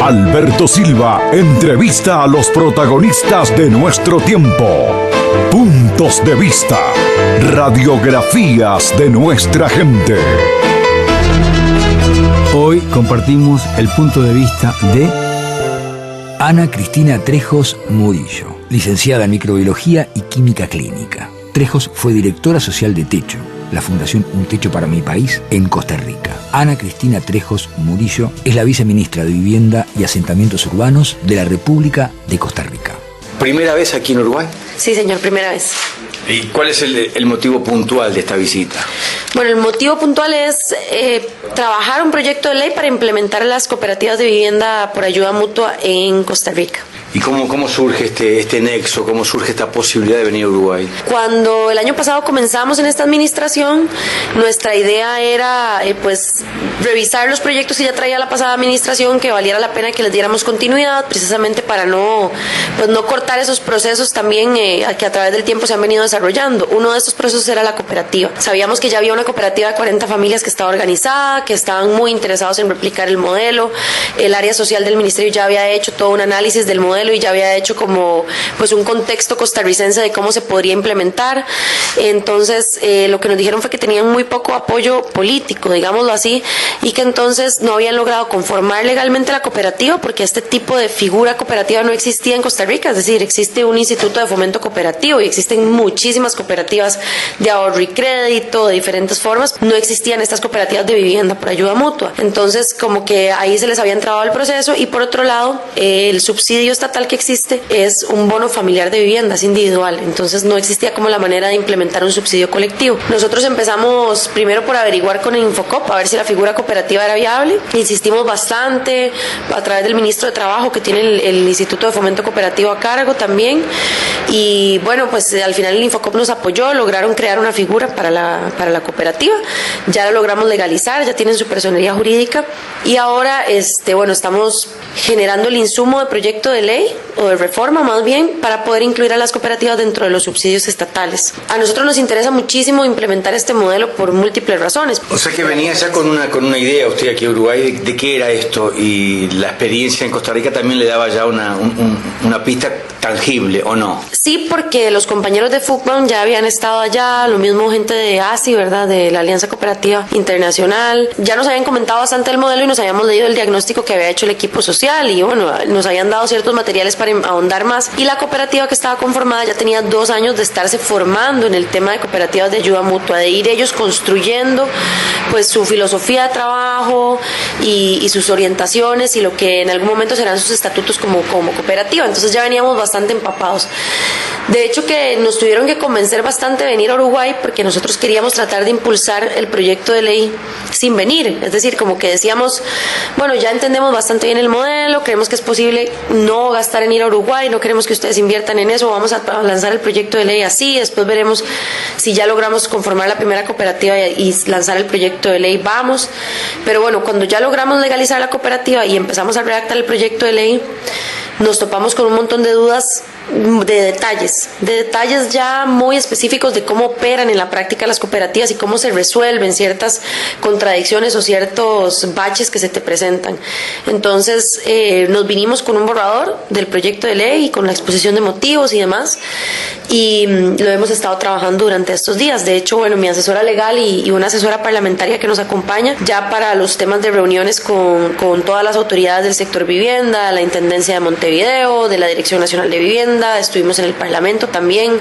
Alberto Silva entrevista a los protagonistas de nuestro tiempo. Puntos de vista. Radiografías de nuestra gente. Hoy compartimos el punto de vista de Ana Cristina Trejos Murillo, licenciada en Microbiología y Química Clínica. Trejos fue directora social de Techo, la Fundación Un Techo para mi País, en Costa Rica. Ana Cristina Trejos Murillo es la viceministra de Vivienda y Asentamientos Urbanos de la República de Costa Rica. ¿Primera vez aquí en Uruguay? Sí, señor, primera vez. ¿Y cuál es el motivo puntual de esta visita? Bueno, el motivo puntual es trabajar un proyecto de ley para implementar las cooperativas de vivienda por ayuda mutua en Costa Rica. ¿Y cómo surge este nexo, cómo surge esta posibilidad de venir a Uruguay? Cuando el año pasado comenzamos en esta administración, nuestra idea era revisar los proyectos que ya traía la pasada administración, que valiera la pena que les diéramos continuidad, precisamente para no cortar esos procesos también que a través del tiempo se han venido desarrollando. Uno de estos procesos era la cooperativa. Sabíamos que ya había una cooperativa de 40 familias que estaba organizada, que estaban muy interesados en replicar el modelo. El área social del ministerio ya había hecho todo un análisis del modelo y ya había hecho como un contexto costarricense de cómo se podría implementar. Entonces lo que nos dijeron fue que tenían muy poco apoyo político, digámoslo así, y que entonces no habían logrado conformar legalmente la cooperativa porque este tipo de figura cooperativa no existía en Costa Rica. Es decir, existe un instituto de fomento cooperativo y existen muchísimas cooperativas de ahorro y crédito de diferentes formas. No existían estas cooperativas de vivienda por ayuda mutua. Entonces como que ahí se les había entrado al proceso. Y por otro lado, el subsidio estatal que existe es un bono familiar de viviendas individual, entonces no existía como la manera de implementar un subsidio colectivo. Nosotros empezamos primero por averiguar con el Infocop a ver si la figura cooperativa era viable. Insistimos bastante a través del ministro de Trabajo, que tiene el Instituto de Fomento Cooperativo a cargo también, y bueno, pues al final el Infocop nos apoyó, lograron crear una figura para la cooperativa, ya lo logramos legalizar, ya tienen su personería jurídica y ahora estamos generando el insumo de proyecto de ley o de reforma más bien para poder incluir a las cooperativas dentro de los subsidios estatales. A nosotros nos interesa muchísimo implementar este modelo por múltiples razones. O sea que venía ya con una idea usted aquí a Uruguay de qué era esto, y la experiencia en Costa Rica también le daba ya una pista tangible, ¿o no? Sí, porque los compañeros de FUCBAN ya habían estado allá, lo mismo gente de ASI, ¿verdad?, de la Alianza Cooperativa Internacional. Ya nos habían comentado bastante el modelo y nos habíamos leído el diagnóstico que había hecho el equipo social y bueno, nos habían dado ciertos materiales para ahondar más. Y la cooperativa que estaba conformada ya tenía 2 años de estarse formando en el tema de cooperativas de ayuda mutua, de ir ellos construyendo pues su filosofía de trabajo y sus orientaciones y lo que en algún momento serán sus estatutos como cooperativa. Entonces ya veníamos bastante empapados. De hecho que nos tuvieron que convencer bastante de venir a Uruguay porque nosotros queríamos tratar de impulsar el proyecto de ley sin venir. Es decir, como que decíamos, bueno, ya entendemos bastante bien el modelo, creemos que es posible no gastar en ir a Uruguay, no queremos que ustedes inviertan en eso, vamos a lanzar el proyecto de ley así, después veremos si ya logramos conformar la primera cooperativa y lanzar el proyecto de ley, vamos. Pero bueno, cuando ya logramos legalizar la cooperativa y empezamos a redactar el proyecto de ley, nos topamos con un montón de dudas, de detalles ya muy específicos de cómo operan en la práctica las cooperativas y cómo se resuelven ciertas contradicciones o ciertos baches que se te presentan. Entonces nos vinimos con un borrador del proyecto de ley y con la exposición de motivos y demás, y lo hemos estado trabajando durante estos días. De hecho, bueno, mi asesora legal y una asesora parlamentaria que nos acompaña ya para los temas de reuniones con todas las autoridades del sector vivienda, la Intendencia de Montevideo, de la Dirección Nacional de Vivienda. Estuvimos en el Parlamento también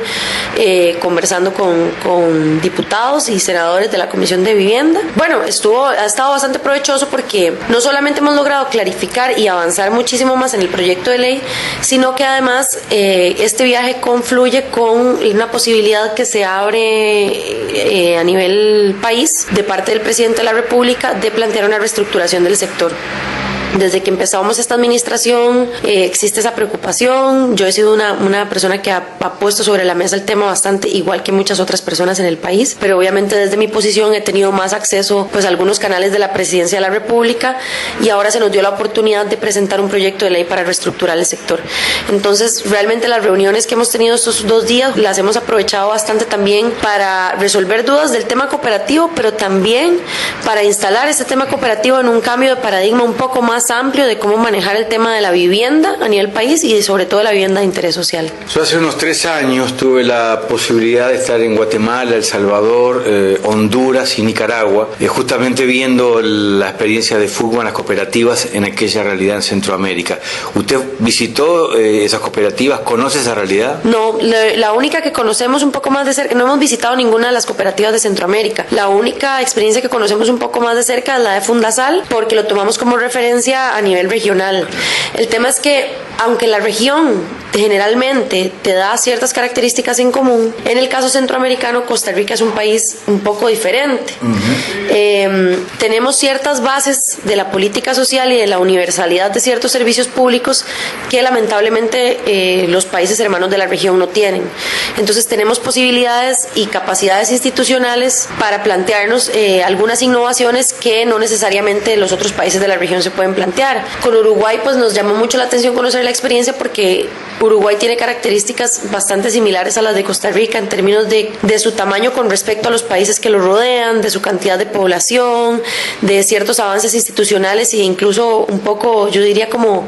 conversando con diputados y senadores de la Comisión de Vivienda. Bueno, ha estado bastante provechoso porque no solamente hemos logrado clarificar y avanzar muchísimo más en el proyecto de ley, sino que además este viaje confluye con una posibilidad que se abre a nivel país de parte del presidente de la República de plantear una reestructuración del sector. Desde que empezamos esta administración existe esa preocupación. Yo he sido una persona que ha puesto sobre la mesa el tema bastante, igual que muchas otras personas en el país, pero obviamente desde mi posición he tenido más acceso pues a algunos canales de la Presidencia de la República, y ahora se nos dio la oportunidad de presentar un proyecto de ley para reestructurar el sector. Entonces realmente las reuniones que hemos tenido estos 2 días las hemos aprovechado bastante también para resolver dudas del tema cooperativo, pero también para instalar este tema cooperativo en un cambio de paradigma un poco más más amplio de cómo manejar el tema de la vivienda a nivel país y sobre todo la vivienda de interés social. Yo hace unos 3 años tuve la posibilidad de estar en Guatemala, El Salvador, Honduras y Nicaragua, justamente viendo la experiencia de fútbol en las cooperativas en aquella realidad en Centroamérica. ¿Usted visitó esas cooperativas? ¿Conoce esa realidad? No, la única que conocemos un poco más de cerca, no hemos visitado ninguna de las cooperativas de Centroamérica. La única experiencia que conocemos un poco más de cerca es la de Fundasal, porque lo tomamos como referencia a nivel regional. El tema es que, aunque la región generalmente te da ciertas características en común, en el caso centroamericano, Costa Rica es un país un poco diferente. Tenemos ciertas bases de la política social y de la universalidad de ciertos servicios públicos que lamentablemente los países hermanos de la región no tienen. Entonces tenemos posibilidades y capacidades institucionales para plantearnos algunas innovaciones que no necesariamente los otros países de la región se pueden plantear. Con Uruguay pues nos llamó mucho la atención conocer la experiencia porque Uruguay tiene características bastante similares a las de Costa Rica en términos de su tamaño con respecto a los países que lo rodean, de su cantidad de población, de ciertos avances institucionales e incluso un poco, yo diría, como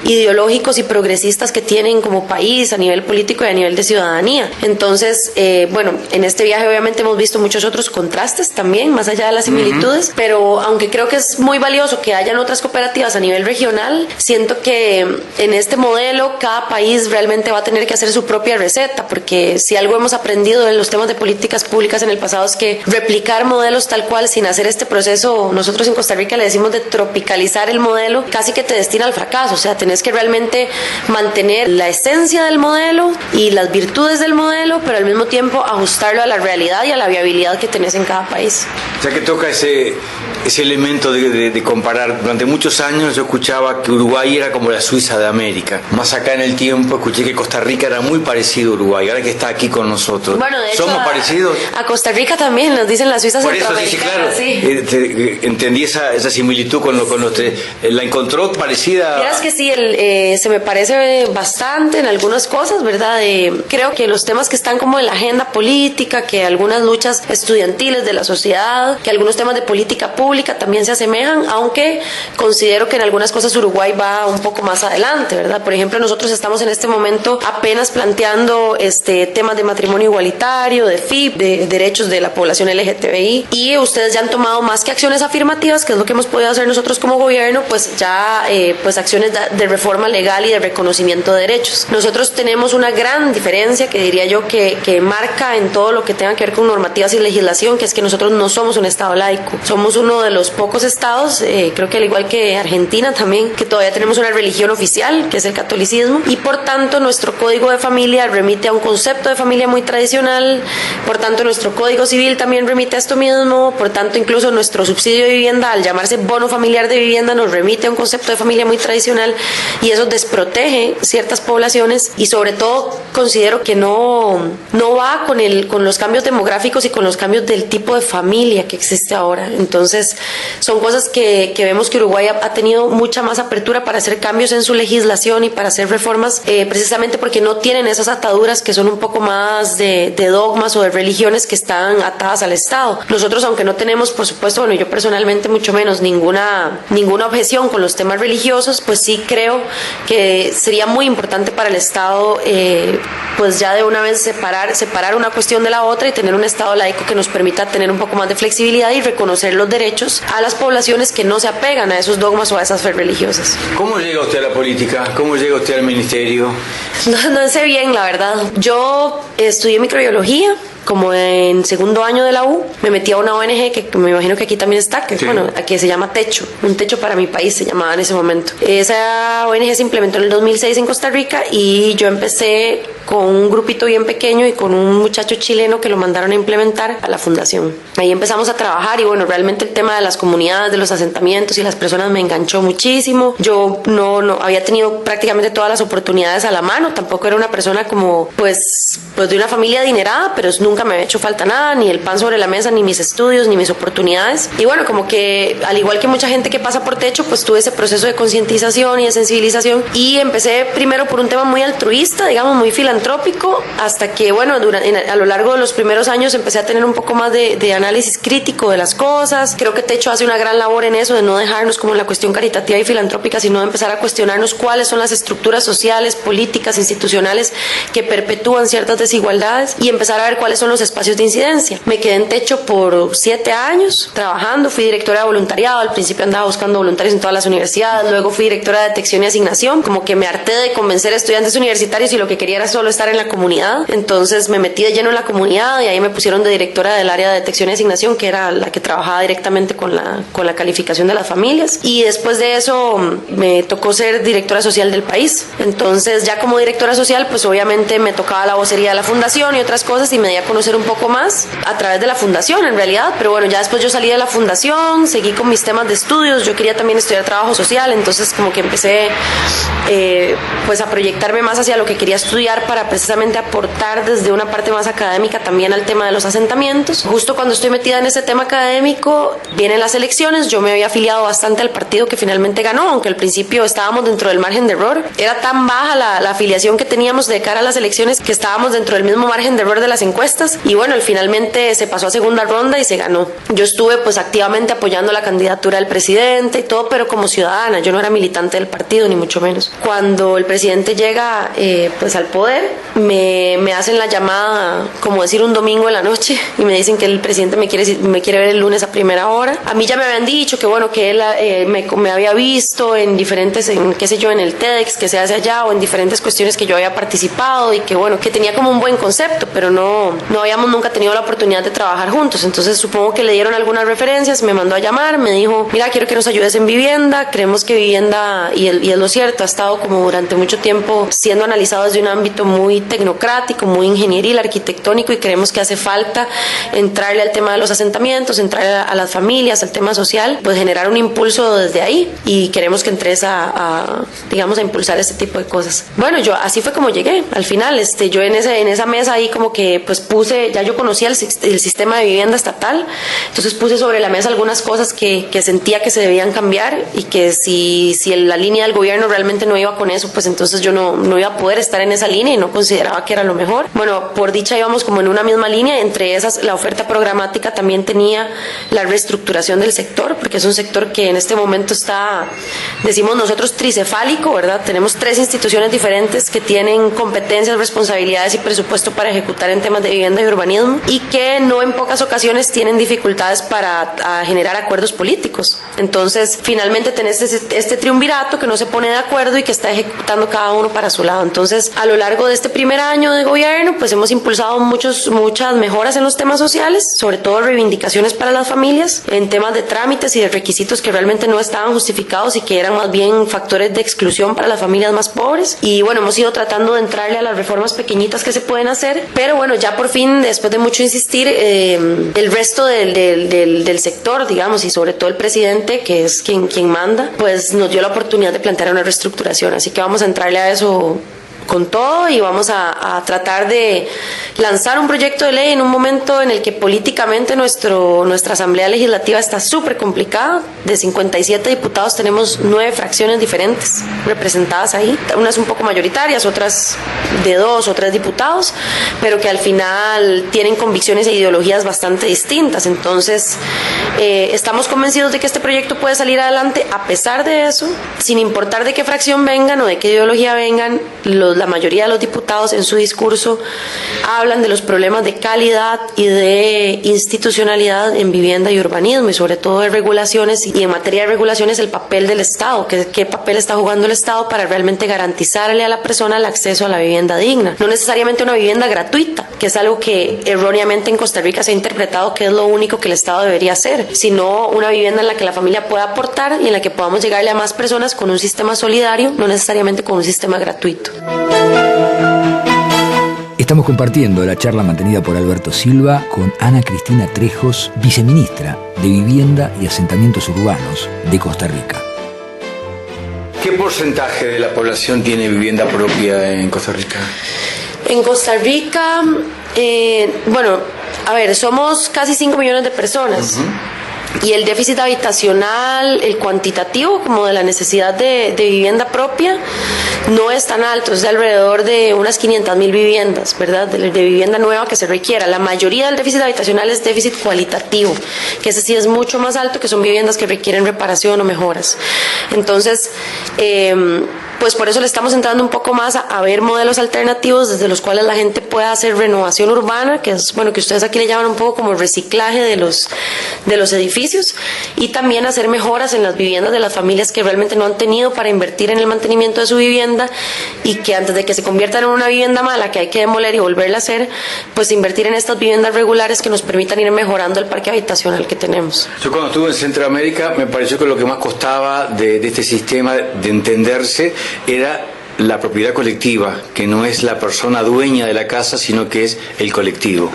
ideológicos y progresistas que tienen como país a nivel político y a nivel de ciudadanía. Entonces, bueno, en este viaje obviamente hemos visto muchos otros contrastes también, más allá de las similitudes, pero aunque creo que es muy valioso que hayan otras cooperativas a nivel regional, siento que en este modelo cada país realmente va a tener que hacer su propia receta, porque si algo hemos aprendido en los temas de políticas públicas en el pasado es que replicar modelos tal cual sin hacer este proceso, nosotros en Costa Rica le decimos de tropicalizar el modelo, casi que te destina al fracaso. O sea, tenés que realmente mantener la esencia del modelo y las virtudes del modelo, pero al mismo tiempo ajustarlo a la realidad y a la viabilidad que tenés en cada país. Ya que toca ese elemento de comparar, durante muchos años yo escuchaba que Uruguay era como la Suiza de América. Más acá en el tiempo escuché que Costa Rica era muy parecido a Uruguay, ahora que está aquí con nosotros. Bueno, de hecho, ¿somos parecidos? A Costa Rica también nos dicen la Suiza centroamericana. Sí, claro. Sí. Entendí esa similitud con los tres. ¿La encontró parecida? Vieras que sí, se me parece bastante en algunas cosas, ¿verdad? Creo que los temas que están como en la agenda política, que algunas luchas estudiantiles de la sociedad, que algunos temas de política pública también se asemejan, aunque considero que en algunas cosas Uruguay va un poco más adelante, ¿verdad? Por ejemplo, nosotros estamos en este momento apenas planteando temas de matrimonio igualitario, de FIP, de derechos de la población LGTBI, y ustedes ya han tomado más que acciones afirmativas, que es lo que hemos podido hacer nosotros como gobierno, pues ya pues acciones de reforma legal y de reconocimiento de derechos. Nosotros tenemos una gran diferencia que diría yo que marca en todo lo que tenga que ver con normativas y legislación, que es que nosotros no somos un estado laico, somos uno de los pocos estados, creo que al igual que Argentina también, que todavía tenemos una religión oficial, que es el catolicismo, y por tanto nuestro código de familia remite a un concepto de familia muy tradicional, por tanto nuestro código civil también remite a esto mismo, por tanto incluso nuestro subsidio de vivienda, al llamarse bono familiar de vivienda, nos remite a un concepto de familia muy tradicional, y eso desprotege ciertas poblaciones, y sobre todo considero que no va con los cambios demográficos y con los cambios del tipo de familia que existe ahora. Entonces son cosas que vemos que Uruguay ha tenido mucha más apertura para hacer cambios en su legislación y para hacer reformas, precisamente porque no tienen esas ataduras que son un poco más de dogmas o de religiones que están atadas al Estado. Nosotros, aunque no tenemos, por supuesto, bueno, yo personalmente mucho menos ninguna objeción con los temas religiosos, pues sí creo que sería muy importante para el Estado pues ya de una vez separar una cuestión de la otra y tener un Estado laico que nos permita tener un poco más de flexibilidad y reconocer los derechos a las poblaciones que no se apegan a esos dogmas o a esas fe religiosas. ¿Cómo llega usted a la política? ¿Cómo llega usted al ministerio? No sé bien, la verdad. Yo estudié microbiología, como en segundo año de la U, me metí a una ONG que me imagino que aquí también está, que, sí. Bueno, que se llama Techo, un techo para mi país se llamaba en ese momento. Esa ONG se implementó en el 2006 en Costa Rica y yo empecé con un grupito bien pequeño y con un muchacho chileno que lo mandaron a implementar a la fundación. Ahí empezamos a trabajar y bueno, realmente el tema de las comunidades, de los asentamientos y las personas me enganchó muchísimo. Yo no había tenido prácticamente todas las oportunidades a la mano, tampoco era una persona como pues de una familia adinerada, pero nunca nunca me había hecho falta nada, ni el pan sobre la mesa, ni mis estudios, ni mis oportunidades. Y bueno, como que al igual que mucha gente que pasa por techo, pues tuve ese proceso de concientización y de sensibilización, y empecé primero por un tema muy altruista, digamos, muy filantrópico, hasta que, bueno, a lo largo de los primeros años empecé a tener un poco más de análisis crítico de las cosas. Creo que Techo hace una gran labor en eso, de no dejarnos como en la cuestión caritativa y filantrópica, sino de empezar a cuestionarnos cuáles son las estructuras sociales, políticas, institucionales que perpetúan ciertas desigualdades, y empezar a ver cuáles son los espacios de incidencia. Me quedé en Techo por 7 años trabajando, fui directora de voluntariado, al principio andaba buscando voluntarios en todas las universidades, luego fui directora de detección y asignación, como que me harté de convencer a estudiantes universitarios y lo que quería era solo estar en la comunidad, entonces me metí de lleno en la comunidad y ahí me pusieron de directora del área de detección y asignación, que era la que trabajaba directamente con la calificación de las familias, y después de eso me tocó ser directora social del país. Entonces ya como directora social, pues obviamente me tocaba la vocería de la fundación y otras cosas, y me di a conocer un poco más a través de la fundación en realidad, pero bueno, ya después yo salí de la fundación, seguí con mis temas de estudios, yo quería también estudiar trabajo social, entonces como que empecé pues a proyectarme más hacia lo que quería estudiar para precisamente aportar desde una parte más académica también al tema de los asentamientos. Justo cuando estoy metida en ese tema académico, vienen las elecciones, yo me había afiliado bastante al partido que finalmente ganó, aunque al principio estábamos dentro del margen de error, era tan baja la afiliación que teníamos de cara a las elecciones que estábamos dentro del mismo margen de error de las encuestas, y bueno, finalmente se pasó a segunda ronda y se ganó. Yo estuve pues activamente apoyando la candidatura del presidente y todo, pero como ciudadana, yo no era militante del partido ni mucho menos. Cuando el presidente llega pues al poder, me hacen la llamada, como decir un domingo en la noche, y me dicen que el presidente me quiere ver el lunes a primera hora. A mí ya me habían dicho que bueno, que él me había visto en diferentes, qué sé yo, en el TEDx que se hace allá, o en diferentes cuestiones que yo había participado, y que bueno, que tenía como un buen concepto, pero no habíamos nunca tenido la oportunidad de trabajar juntos. Entonces supongo que le dieron algunas referencias, me mandó a llamar, me dijo, mira, quiero que nos ayudes en vivienda, creemos que vivienda, y es lo cierto, ha estado como durante mucho tiempo siendo analizado desde un ámbito muy tecnocrático, muy ingenieril, arquitectónico, y creemos que hace falta entrarle al tema de los asentamientos, entrar a las familias, al tema social, pues generar un impulso desde ahí, y queremos que entres digamos, a impulsar este tipo de cosas. Bueno, yo así fue como llegué. Al final, yo en esa mesa ahí como que pues puse, ya yo conocía el sistema de vivienda estatal, entonces puse sobre la mesa algunas cosas que sentía que se debían cambiar, y que si la línea del gobierno realmente no iba con eso, pues entonces yo no iba a poder estar en esa línea, y no consideraba que era lo mejor. Bueno, por dicha íbamos como en una misma línea. Entre esas, la oferta programática también tenía la reestructuración del sector, porque es un sector que en este momento está, decimos nosotros, tricefálico, ¿verdad? Tenemos 3 instituciones diferentes que tienen competencias, responsabilidades y presupuesto para ejecutar en temas de vivienda y urbanismo, y que no en pocas ocasiones tienen dificultades para generar acuerdos políticos. Entonces, finalmente tenés este triunvirato que no se pone de acuerdo y que está ejecutando cada uno para su lado. Entonces, a lo largo de este primer año de gobierno, pues hemos impulsado muchas mejoras en los temas sociales, sobre todo reivindicaciones para las familias, en temas de trámites y de requisitos que realmente no estaban justificados y que eran más bien factores de exclusión para las familias más pobres. Y bueno, hemos ido tratando de entrarle a las reformas pequeñitas que se pueden hacer, pero bueno, ya por fin, después de mucho insistir, el resto del sector, digamos, y sobre todo el presidente, que es quien manda, pues nos dio la oportunidad de plantear una reestructuración. Así que vamos a entrarle a eso con todo, y vamos a tratar de lanzar un proyecto de ley en un momento en el que políticamente nuestra Asamblea Legislativa está súper complicada. De 57 diputados tenemos 9 fracciones diferentes representadas ahí, unas un poco mayoritarias, otras de 2 o 3 diputados, pero que al final tienen convicciones e ideologías bastante distintas. Entonces estamos convencidos de que este proyecto puede salir adelante. A pesar de eso, sin importar de qué fracción vengan o de qué ideología vengan, la mayoría de los diputados en su discurso hablan de los problemas de calidad y de institucionalidad en vivienda y urbanismo, y sobre todo de regulaciones, y en materia de regulaciones el papel del Estado, qué papel está jugando el Estado para realmente garantizarle a la persona el acceso a la vivienda digna. No necesariamente una vivienda gratuita, que es algo que erróneamente en Costa Rica se ha interpretado que es lo único que el Estado debería hacer, sino una vivienda en la que la familia pueda aportar y en la que podamos llegarle a más personas con un sistema solidario, no necesariamente con un sistema gratuito. Estamos compartiendo la charla mantenida por Alberto Silva con Ana Cristina Trejos, viceministra de Vivienda y Asentamientos Urbanos de Costa Rica. ¿Qué porcentaje de la población tiene vivienda propia en Costa Rica? En Costa Rica, bueno, a ver, somos casi 5 millones de personas. Y el déficit habitacional, el cuantitativo, como de la necesidad de vivienda propia, no es tan alto, es de alrededor de unas 500,000 viviendas, ¿verdad? De vivienda nueva que se requiera. La mayoría del déficit habitacional es déficit cualitativo, que ese sí es mucho más alto, que son viviendas que requieren reparación o mejoras. Entonces, pues por eso le estamos entrando un poco más a ver modelos alternativos desde los cuales la gente pueda hacer renovación urbana, que es, bueno, que ustedes aquí le llaman un poco como reciclaje de los edificios, y también hacer mejoras en las viviendas de las familias que realmente no han tenido para invertir en el mantenimiento de su vivienda, y que antes de que se conviertan en una vivienda mala que hay que demoler y volverla a hacer, pues invertir en estas viviendas regulares que nos permitan ir mejorando el parque habitacional que tenemos. Yo cuando estuve en Centroamérica me pareció que lo que más costaba de este sistema de entenderse era la propiedad colectiva, que no es la persona dueña de la casa, sino que es el colectivo.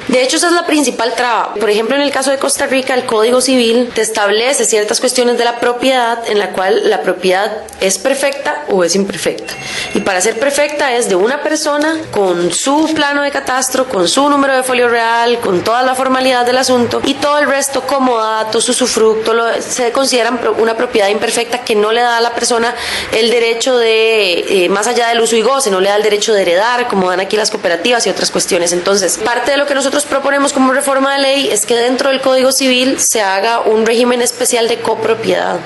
De hecho, esa es la principal traba. Por ejemplo, en el caso de Costa Rica, el Código Civil te establece ciertas cuestiones de la propiedad, en la cual la propiedad es perfecta o es imperfecta. Y para ser perfecta es de una persona con su plano de catastro, con su número de folio real, con toda la formalidad del asunto, y todo el resto, comodatos, usufructo, se considera una propiedad imperfecta que no le da a la persona el derecho de más allá del uso y goce, no le da el derecho de heredar, como dan aquí las cooperativas y otras cuestiones. Entonces, parte de lo que nosotros proponemos como reforma de ley es que dentro del Código Civil se haga un régimen especial de copropiedad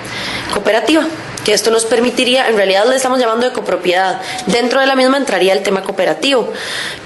cooperativa, que esto nos permitiría, en realidad le estamos llamando de copropiedad, dentro de la misma entraría el tema cooperativo,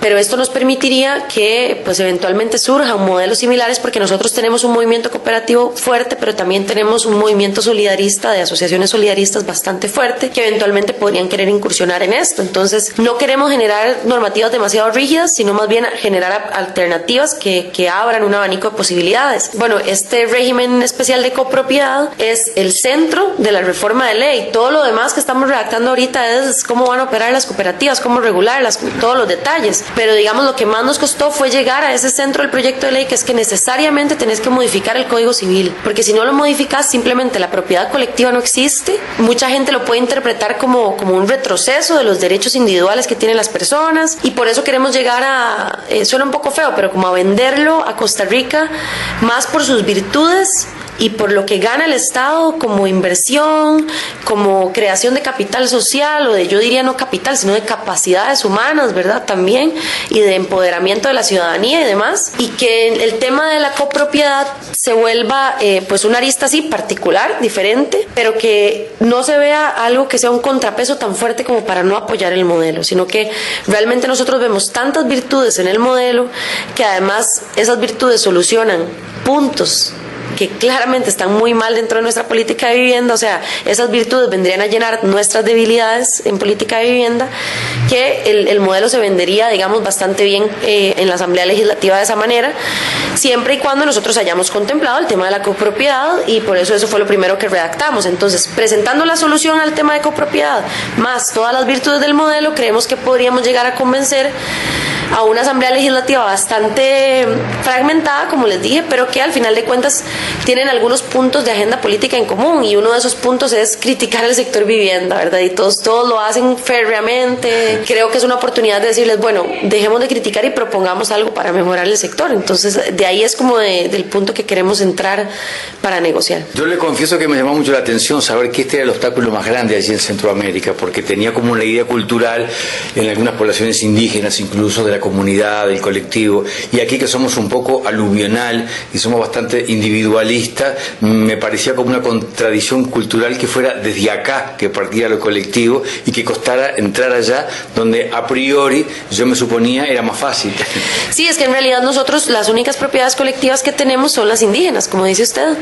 pero esto nos permitiría que pues eventualmente surjan modelos similares, porque nosotros tenemos un movimiento cooperativo fuerte, pero también tenemos un movimiento solidarista de asociaciones solidaristas bastante fuerte, que eventualmente podrían querer incursionar en esto. Entonces, no queremos generar normativas demasiado rígidas, sino más bien generar alternativas que abran un abanico de posibilidades. Bueno, este régimen especial de copropiedad es el centro de la reforma de ley. Todo lo demás que estamos redactando ahorita es cómo van a operar las cooperativas, cómo regularlas, todos los detalles. Pero digamos, lo que más nos costó fue llegar a ese centro del proyecto de ley, que es que necesariamente tenés que modificar el Código Civil, porque si no lo modificas, simplemente la propiedad colectiva no existe. Mucha gente lo puede interpretar como un retroceso de los derechos individuales que tienen las personas, y por eso queremos llegar a, suena un poco feo, pero como a venderlo a Costa Rica más por sus virtudes y por lo que gana el Estado como inversión, como creación de capital social, o de, yo diría no capital, sino de capacidades humanas, ¿verdad? También, y de empoderamiento de la ciudadanía y demás, y que el tema de la copropiedad se vuelva pues una arista así particular, diferente, pero que no se vea algo que sea un contrapeso tan fuerte como para no apoyar el modelo, sino que realmente nosotros vemos tantas virtudes en el modelo, que además esas virtudes solucionan puntos que claramente están muy mal dentro de nuestra política de vivienda. O sea, esas virtudes vendrían a llenar nuestras debilidades en política de vivienda, que el modelo se vendería, digamos, bastante bien en la Asamblea Legislativa de esa manera, siempre y cuando nosotros hayamos contemplado el tema de la copropiedad, y por eso fue lo primero que redactamos. Entonces, presentando la solución al tema de copropiedad, más todas las virtudes del modelo, creemos que podríamos llegar a convencer a una Asamblea Legislativa bastante fragmentada, como les dije, pero que al final de cuentas tienen algunos puntos de agenda política en común, y uno de esos puntos es criticar el sector vivienda, ¿verdad? Y todos lo hacen férreamente. Creo que es una oportunidad de decirles, bueno, dejemos de criticar y propongamos algo para mejorar el sector. Entonces, de ahí es como del punto que queremos entrar para negociar. Yo le confieso que me llamó mucho la atención saber que este era el obstáculo más grande allí en Centroamérica, porque tenía como una idea cultural en algunas poblaciones indígenas, incluso de la comunidad, del colectivo, y aquí que somos un poco aluvional y somos bastante individualistas, me parecía como una contradicción cultural que fuera desde acá que partiera lo colectivo y que costara entrar allá donde a priori yo me suponía era más fácil. Sí, es que en realidad nosotros las únicas propiedades colectivas que tenemos son las indígenas, como dice usted.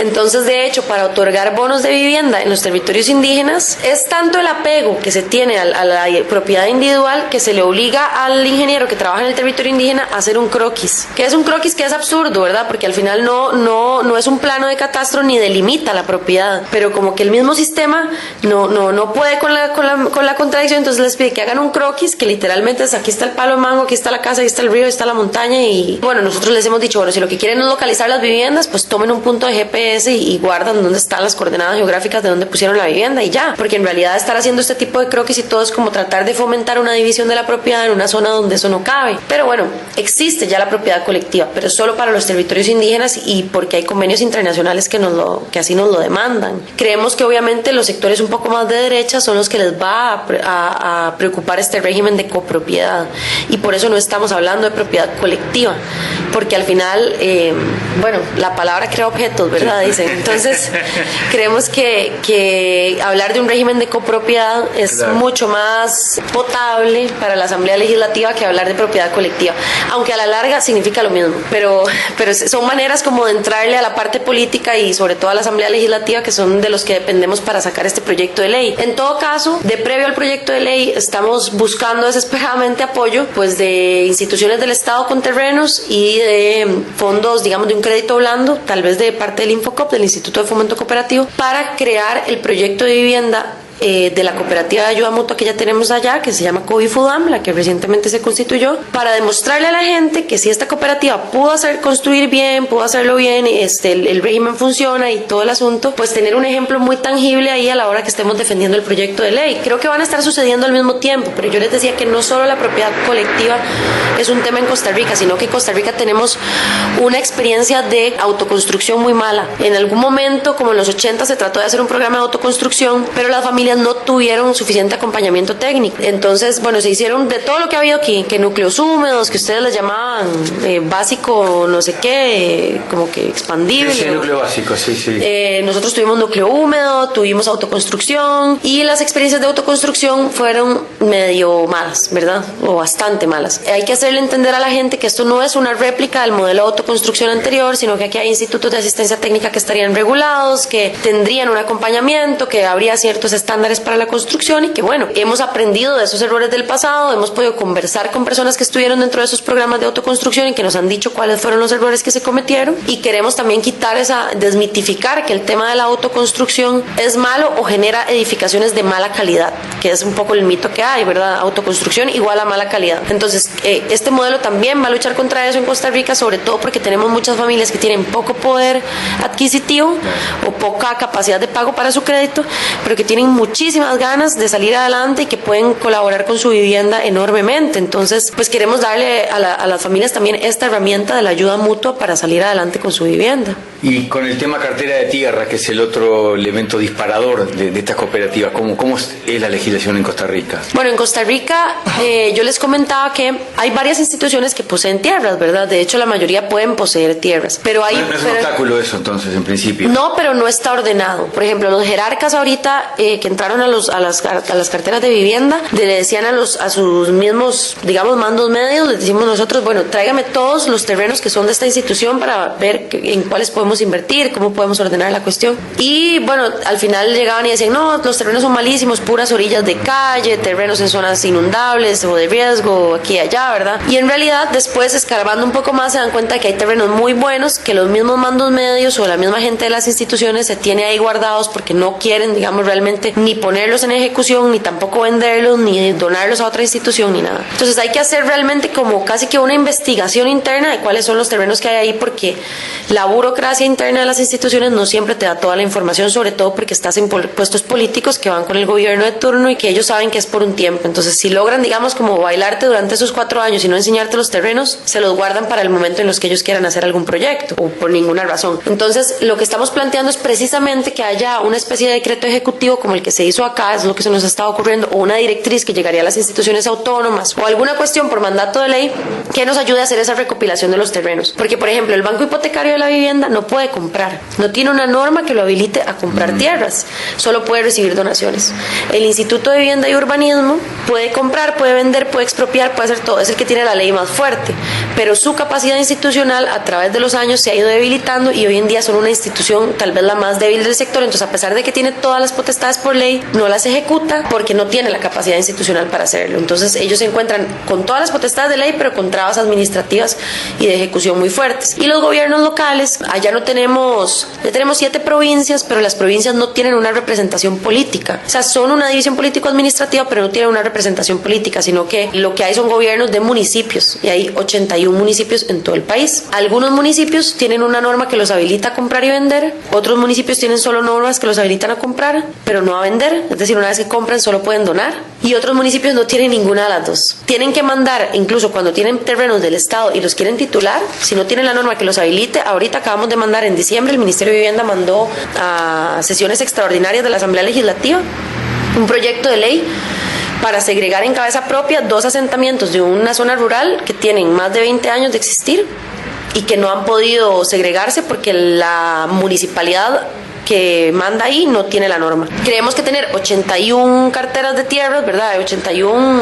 Entonces, de hecho, para otorgar bonos de vivienda en los territorios indígenas, es tanto el apego que se tiene a la propiedad individual que se le obliga al ingeniero que trabaja en el territorio indígena a hacer un croquis. Que es un croquis que es absurdo, ¿verdad? Porque al final no no es un plano de catastro ni delimita la propiedad, pero como que el mismo sistema no puede con la contradicción, entonces les pide que hagan un croquis, que literalmente es: aquí está el palo de mango, aquí está la casa, aquí está el río, aquí está la montaña. Y bueno, nosotros les hemos dicho, bueno, si lo que quieren es localizar las viviendas, pues tomen un punto de GPS y guardan dónde están las coordenadas geográficas de dónde pusieron la vivienda y ya, porque en realidad estar haciendo este tipo de croquis y todo es como tratar de fomentar una división de la propiedad en una zona donde eso no cabe. Pero bueno, existe ya la propiedad colectiva, pero solo para los territorios indígenas y porque hay convenios internacionales que así nos lo demandan. Creemos que obviamente los sectores un poco más de derecha son los que les va a preocupar este régimen de copropiedad, y por eso no estamos hablando de propiedad colectiva, porque al final, bueno, la palabra crea objetos, ¿verdad? Dicen. Entonces, creemos que hablar de un régimen de copropiedad es mucho más potable para la Asamblea Legislativa que hablar de propiedad colectiva, aunque a la larga significa lo mismo, pero son maneras como de entrarle a la parte política y sobre todo a la Asamblea Legislativa, que son de los que dependemos para sacar este proyecto de ley. En todo caso, de previo al proyecto de ley, estamos buscando desesperadamente apoyo pues de instituciones del Estado con terrenos y de fondos, digamos, de un crédito blando, tal vez de parte del Infocop, del Instituto de Fomento Cooperativo, para crear el proyecto de vivienda de la cooperativa de ayuda mutua que ya tenemos allá, que se llama Covifudam, la que recientemente se constituyó, para demostrarle a la gente que si esta cooperativa pudo construir bien, pudo hacerlo bien, el régimen funciona y todo el asunto, pues tener un ejemplo muy tangible ahí a la hora que estemos defendiendo el proyecto de ley. Creo que van a estar sucediendo al mismo tiempo, pero yo les decía que no solo la propiedad colectiva es un tema en Costa Rica, sino que en Costa Rica tenemos una experiencia de autoconstrucción muy mala. En algún momento, como en los 80, se trató de hacer un programa de autoconstrucción, pero las familias no tuvieron suficiente acompañamiento técnico. Entonces, bueno, se hicieron de todo lo que ha habido aquí, que núcleos húmedos, que ustedes les llamaban básico, no sé qué, como que expandible. Sí, núcleo básico, sí. Nosotros tuvimos núcleo húmedo, tuvimos autoconstrucción, y las experiencias de autoconstrucción fueron medio malas, ¿verdad? O bastante malas. Hay que hacerle entender a la gente que esto no es una réplica del modelo de autoconstrucción anterior, sino que aquí hay institutos de asistencia técnica que estarían regulados, que tendrían un acompañamiento, que habría ciertos estándares para la construcción, y que bueno, hemos aprendido de esos errores del pasado, hemos podido conversar con personas que estuvieron dentro de esos programas de autoconstrucción y que nos han dicho cuáles fueron los errores que se cometieron, y queremos también desmitificar que el tema de la autoconstrucción es malo o genera edificaciones de mala calidad, que es un poco el mito que hay, ¿verdad? Autoconstrucción igual a mala calidad. Entonces, este modelo también va a luchar contra eso en Costa Rica, sobre todo porque tenemos muchas familias que tienen poco poder adquisitivo o poca capacidad de pago para su crédito, pero que tienen muchísimas ganas de salir adelante y que pueden colaborar con su vivienda enormemente. Entonces, pues queremos darle a las familias también esta herramienta de la ayuda mutua para salir adelante con su vivienda. Y con el tema cartera de tierra, que es el otro elemento disparador de estas cooperativas, ¿cómo es la legislación en Costa Rica? Bueno, en Costa Rica yo les comentaba que hay varias instituciones que poseen tierras, ¿verdad? De hecho, la mayoría pueden poseer tierras, pero hay... No es un obstáculo eso, entonces, en principio. No, pero no está ordenado. Por ejemplo, los jerarcas ahorita que entraron a las carteras de vivienda, le decían a sus mismos, digamos, mandos medios, les decimos nosotros, bueno, tráigame todos los terrenos que son de esta institución para ver en cuáles podemos invertir, cómo podemos ordenar la cuestión. Y bueno, al final llegaban y decían, no, los terrenos son malísimos, puras orillas de calle, terrenos en zonas inundables o de riesgo, aquí y allá, ¿verdad? Y en realidad, después, escarbando un poco más, se dan cuenta que hay terrenos muy buenos que los mismos mandos medios o la misma gente de las instituciones se tiene ahí guardados porque no quieren, digamos, realmente ni ponerlos en ejecución, ni tampoco venderlos, ni donarlos a otra institución, ni nada. Entonces hay que hacer realmente como casi que una investigación interna de cuáles son los terrenos que hay ahí, porque la burocracia interna de las instituciones no siempre te da toda la información, sobre todo porque estás en puestos políticos que van con el gobierno de turno y que ellos saben que es por un tiempo. Entonces, si logran, digamos, como bailarte durante esos 4 años y no enseñarte los terrenos, se los guardan para el momento en los que ellos quieran hacer algún proyecto o por ninguna razón. Entonces, lo que estamos planteando es precisamente que haya una especie de decreto ejecutivo como el que se hizo acá, es lo que se nos está ocurriendo, o una directriz que llegaría a las instituciones autónomas o alguna cuestión por mandato de ley que nos ayude a hacer esa recopilación de los terrenos. Porque, por ejemplo, el Banco Hipotecario de la Vivienda no puede comprar, no tiene una norma que lo habilite a comprar tierras, solo puede recibir donaciones. El Instituto de Vivienda y Urbanismo puede comprar, puede vender, puede expropiar, puede hacer todo, es el que tiene la ley más fuerte, pero su capacidad institucional a través de los años se ha ido debilitando y hoy en día son una institución tal vez la más débil del sector. Entonces, a pesar de que tiene todas las potestades por ley, ley, no las ejecuta porque no tiene la capacidad institucional para hacerlo. Entonces ellos se encuentran con todas las potestades de ley, pero con trabas administrativas y de ejecución muy fuertes. Y los gobiernos locales, allá ya tenemos 7 provincias, pero las provincias no tienen una representación política. O sea, son una división político-administrativa, pero no tienen una representación política, sino que lo que hay son gobiernos de municipios, y hay 81 municipios en todo el país. Algunos municipios tienen una norma que los habilita a comprar y vender, otros municipios tienen solo normas que los habilitan a comprar, pero no a vender, es decir, una vez que compran solo pueden donar, y otros municipios no tienen ninguna de las dos. Tienen que mandar, incluso cuando tienen terrenos del Estado y los quieren titular, si no tienen la norma que los habilite, ahorita acabamos de mandar en diciembre, el Ministerio de Vivienda mandó a sesiones extraordinarias de la Asamblea Legislativa un proyecto de ley para segregar en cabeza propia 2 asentamientos de una zona rural que tienen más de 20 años de existir y que no han podido segregarse porque la municipalidad que manda ahí no tiene la norma. Creemos que tener 81 carteras de tierras, ¿verdad? 81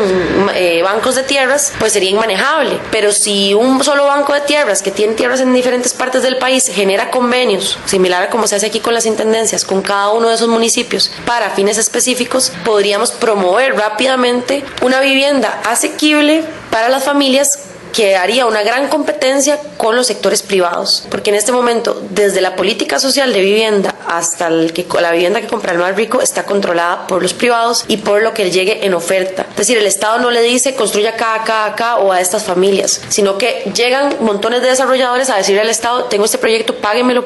bancos de tierras, pues sería inmanejable. Pero si un solo banco de tierras que tiene tierras en diferentes partes del país genera convenios, similar a como se hace aquí con las intendencias, con cada uno de esos municipios, para fines específicos, podríamos promover rápidamente una vivienda asequible para las familias que haría una gran competencia con los sectores privados, porque en este momento, desde la política social de vivienda hasta la vivienda que compra el más rico, está controlada por los privados y por lo que llegue en oferta. Es decir, el Estado no le dice construya acá o a estas familias, sino que llegan montones de desarrolladores a decirle al Estado, tengo este proyecto, páguemelo.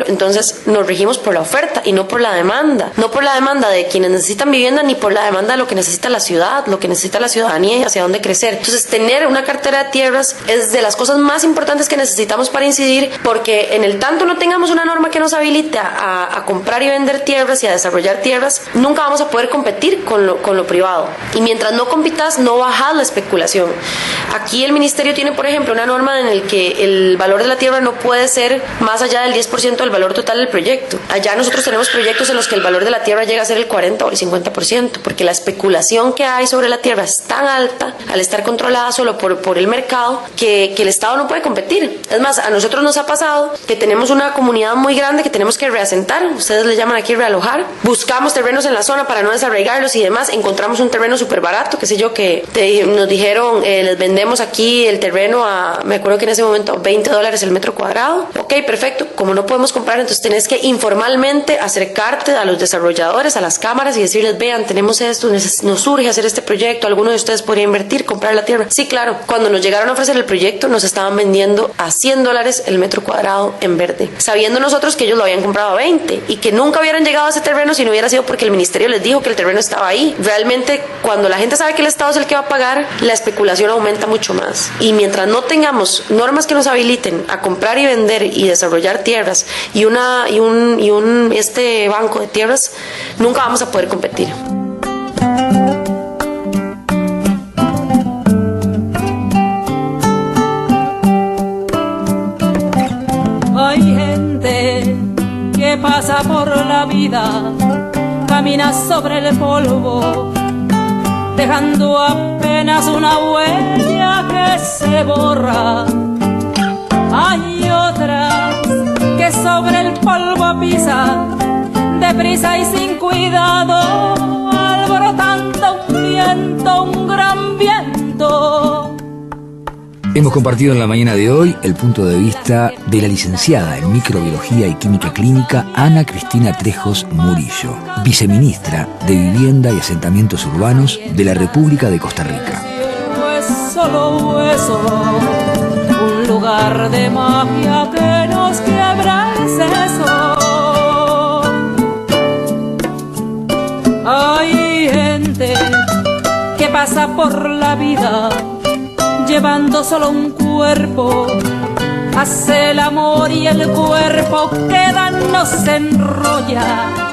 Entonces nos regimos por la oferta y no por la demanda, no por la demanda de quienes necesitan vivienda, ni por la demanda de lo que necesita la ciudad, lo que necesita la ciudadanía y hacia dónde crecer. Entonces, tener una cartera de tierras es de las cosas más importantes que necesitamos para incidir, porque en el tanto no tengamos una norma que nos habilite a comprar y vender tierras y a desarrollar tierras, nunca vamos a poder competir con lo privado. Y mientras no compitas, no bajas la especulación. Aquí el ministerio tiene, por ejemplo, una norma en el que el valor de la tierra no puede ser más allá del 10% del valor total del proyecto. Allá nosotros tenemos proyectos en los que el valor de la tierra llega a ser el 40 o el 50%, porque la especulación que hay sobre la tierra es tan alta, al estar controlada solo por el mercado, que el Estado no puede competir. Es más, a nosotros nos ha pasado que tenemos una comunidad muy grande que tenemos que reasentar, ustedes le llaman aquí realojar, buscamos terrenos en la zona para no desarraigarlos y demás, encontramos un terreno súper barato, qué sé yo, que nos dijeron, les vendemos aquí el terreno a, me acuerdo que en ese momento, $20 el metro cuadrado. Ok, perfecto, como no podemos comprar, entonces tenés que informalmente acercarte a los desarrolladores, a las cámaras y decirles, vean, tenemos esto, nos urge hacer este proyecto, alguno de ustedes podría invertir, comprar la tierra. Sí, claro, cuando nos llegaron a ofrecer el proyecto, nos estaban vendiendo a $100 el metro cuadrado en verde, sabiendo nosotros que ellos lo habían comprado a 20 y que nunca hubieran llegado a ese terreno si no hubiera sido porque el ministerio les dijo que el terreno estaba ahí. Realmente, cuando la gente sabe que el Estado es el que va a pagar, la especulación aumenta mucho más. Y mientras no tengamos normas que nos habiliten a comprar y vender y desarrollar tierras y un banco de tierras, nunca vamos a poder competir. Hay gente que pasa por la vida, camina sobre el polvo, dejando apenas una huella que se borra. Hay otras que sobre el polvo pisan, deprisa y sin cuidado, alborotando un gran viento. Hemos compartido en la mañana de hoy el punto de vista de la licenciada en Microbiología y Química Clínica Ana Cristina Trejos Murillo, viceministra de Vivienda y Asentamientos Urbanos de la República de Costa Rica. No es solo eso, un lugar de magia que nos quiebra el seso. Hay gente que pasa por la vida llevando solo un cuerpo, hace el amor y el cuerpo queda, no se enrolla.